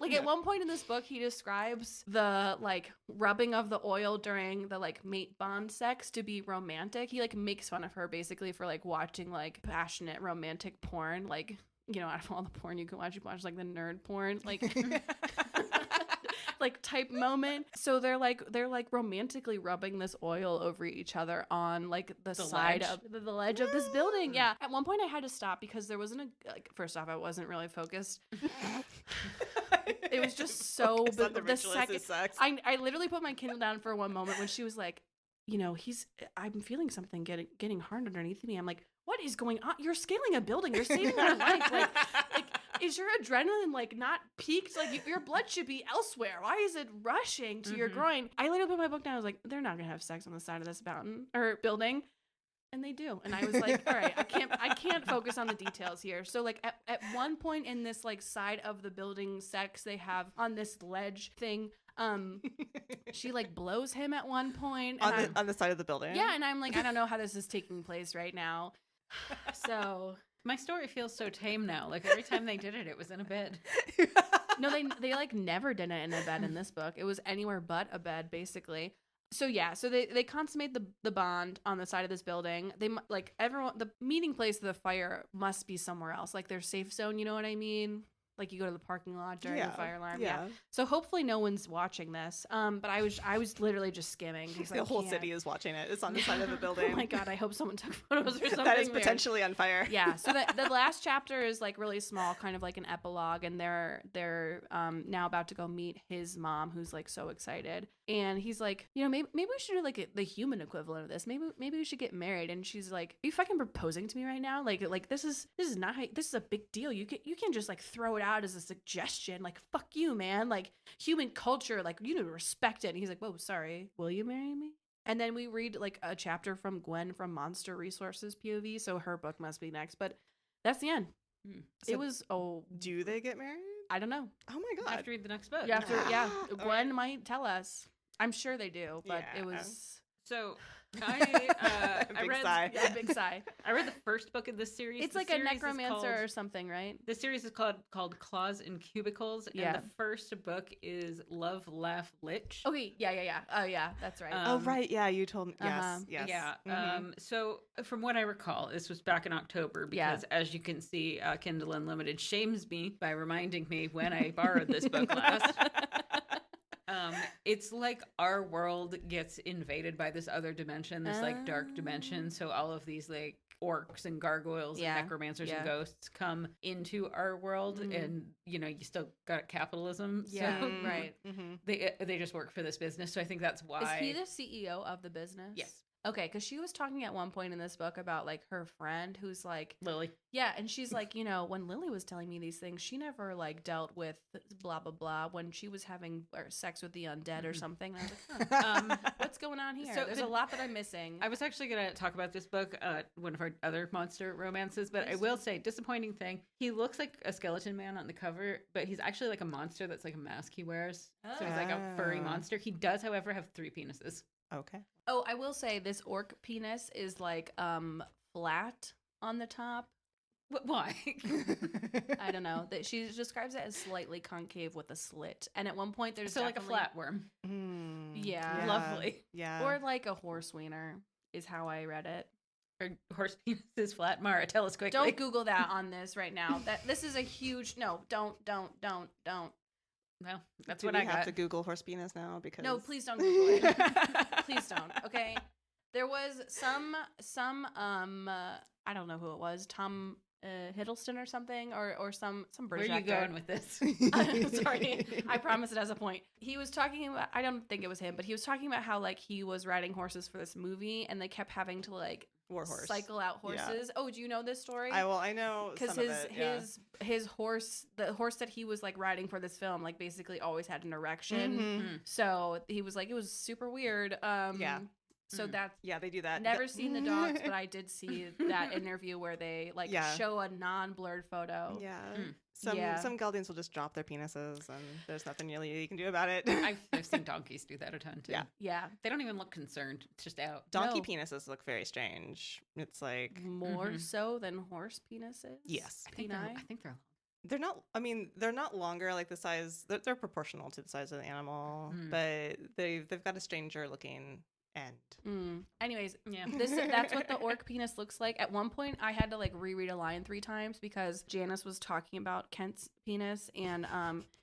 Like at one point in this book, he describes the like rubbing of the oil during the like mate bond sex to be romantic. He like makes fun of her basically for like watching like passionate romantic porn, like out of all the porn you can watch, like the nerd porn, like like type moment. So they're like romantically rubbing this oil over each other on like the side ledge. Of the ledge of this building. Yeah. At one point I had to stop because there wasn't first off, I wasn't really focused. It was just so the second sex. I literally put my Kindle down for one moment when she was like, I'm feeling something getting hard underneath me. I'm like, what is going on? You're scaling a building. You're saving my life. Like, is your adrenaline like not peaked? Like your blood should be elsewhere. Why is it rushing to your groin? I literally put my book down. I was like, they're not gonna have sex on the side of this building. And they do. And I was like, all right, I can't focus on the details here. So like at one point in this like side of the building sex they have on this ledge thing, she like blows him at one point on the side of the building. Yeah, and I'm like, I don't know how this is taking place right now. So my story feels so tame now. Like every time they did it, it was in a bed. No, they like never did it in a bed in this book. It was anywhere but a bed, basically. So yeah, so they consummate the bond on the side of this building. They like everyone. The meeting place of the fire must be somewhere else, like their safe zone. You know what I mean? Like you go to the parking lot during the fire alarm. Yeah. So hopefully no one's watching this. But I was literally just skimming. The whole city is watching it. It's on the side of the building. Oh my God! I hope someone took photos or something. That is potentially on fire. Yeah. So the last chapter is like really small, kind of like an epilogue, and they're now about to go meet his mom, who's like so excited, and he's like, maybe we should do like the human equivalent of this. Maybe we should get married. And she's like, are you fucking proposing to me right now? Like this is not how, this is a big deal. You can't just like throw it out as a suggestion. Like fuck you, man. Like human culture, like you need to respect it. And he's like, whoa, sorry, will you marry me? And then we read like a chapter from Gwen from Monster Resources POV, so her book must be next, but that's the end. So it was do they get married? I don't know. Oh my God. I have to read the next book. Gwen might tell us. I'm sure they do, but it was so I read sigh. Yeah, big sigh. I read the first book of this series. It's like a necromancer or something, right? The series is called Claws in Cubicles, and the first book is Love, Laugh, Lich. Okay, yeah. Oh yeah, that's right. Oh right, yeah, you told me. Yes. Yeah. So from what I recall, this was back in October because, as you can see, Kindle Unlimited shames me by reminding me when I borrowed this book last. It's like our world gets invaded by this other dimension, this like dark dimension. So all of these like orcs and gargoyles and necromancers and ghosts come into our world, and you still got capitalism. Yeah, so right. They just work for this business. So I think that's why. Is he the CEO of the business? Yes. Okay, because she was talking at one point in this book about like her friend who's like Lily. Yeah, and she's like, when Lily was telling me these things, she never like dealt with blah blah blah when she was having sex with the undead or something. And I was like, what's going on here? So There's a lot that I'm missing. I was actually gonna talk about this book, one of our other monster romances, but I will say, disappointing thing. He looks like a skeleton man on the cover, but he's actually like a monster that's like a mask he wears. So he's like a furry monster. He does, however, have 3 penises. Okay. Oh, I will say this orc penis is like flat on the top. Why? I don't know. That she describes it as slightly concave with a slit. And at one point there's so like a flatworm. Yeah. Lovely. Yeah. Or like a horse wiener is how I read it. Or horse penis is flat. Mara, tell us quickly. Don't Google that on this right now. This is a huge don't. Well, that's Do what we I have got. to Google horse penis now? Because No, please don't Google it. Please don't. Okay. There was some I don't know who it was, Tom Hiddleston or something, or some British Where are you actor. going with this? I'm sorry, I promise it has a point. He was talking about, I don't think it was him, but he was talking about how like he was riding horses for this movie and they kept having to like Warhorse. cycle out horses. Yeah. Oh, do you know this story? I know because his horse, the horse that he was like riding for this film, like basically always had an erection. Mm-hmm. So he was like, it was super weird. Yeah. So that's they do that. Never seen the docs, but I did see that interview where they like show a non-blurred photo. Yeah. Some Geldians will just drop their penises, and there's nothing really you can do about it. I've seen donkeys do that a ton too. Yeah. They don't even look concerned. It's just out. Donkey penises look very strange. It's like more so than horse penises. Yes, I think they're. They're not. I mean, they're not longer. Like the size, they're proportional to the size of the animal, but they've got a stranger looking end. Anyways, that's what the orc penis looks like. At one point, I had to like reread a line 3 times because Janice was talking about Kent's penis, and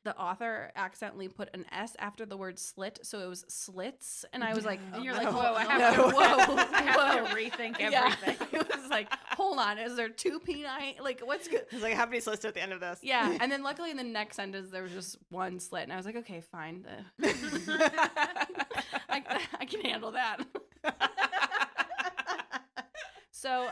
the author accidentally put an S after the word slit, so it was slits, and I was like, and you're like, whoa, I have to rethink everything. It was like, hold on, is there 2 peni? Like, what's good? It's like, how many slits at the end of this? Yeah, and then luckily in the next sentence there was just 1 slit, and I was like, okay, fine. I can handle that. So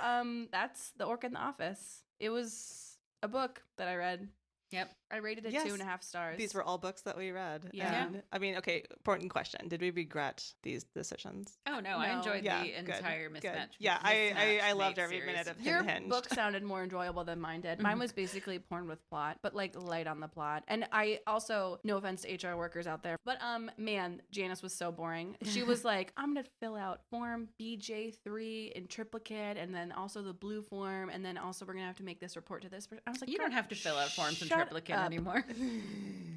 that's The Orc in the Office. It was a book that I read. Yep. I rated it 2.5 stars. These were all books that we read. Yeah. And, I mean, okay, important question. Did we regret these decisions? Oh, no. I enjoyed the entire mismatch. Yeah, I loved every minute of Your Unhinged. book sounded more enjoyable than mine did. Mine was basically porn with plot, but like light on the plot. And I also, no offense to HR workers out there, but man, Janice was so boring. She was like, I'm going to fill out form BJ3 in triplicate, and then also the blue form, and then also we're going to have to make this report to this person. I was like, you don't have to fill out forms in triplicate anymore.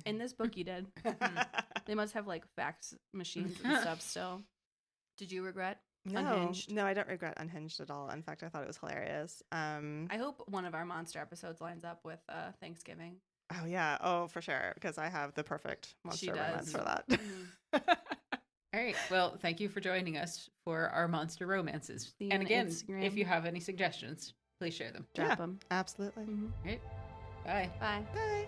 In this book, you did. They must have like fax machines and stuff still. Did you regret Unhinged? No, I don't regret Unhinged at all. In fact, I thought it was hilarious. I hope one of our monster episodes lines up with Thanksgiving. Oh, yeah. Oh, for sure. Because I have the perfect monster romance for that. All right. Well, thank you for joining us for our monster romances. And again, if you have any suggestions, please share them. Drop them. Absolutely. All right. Bye. Bye. Bye.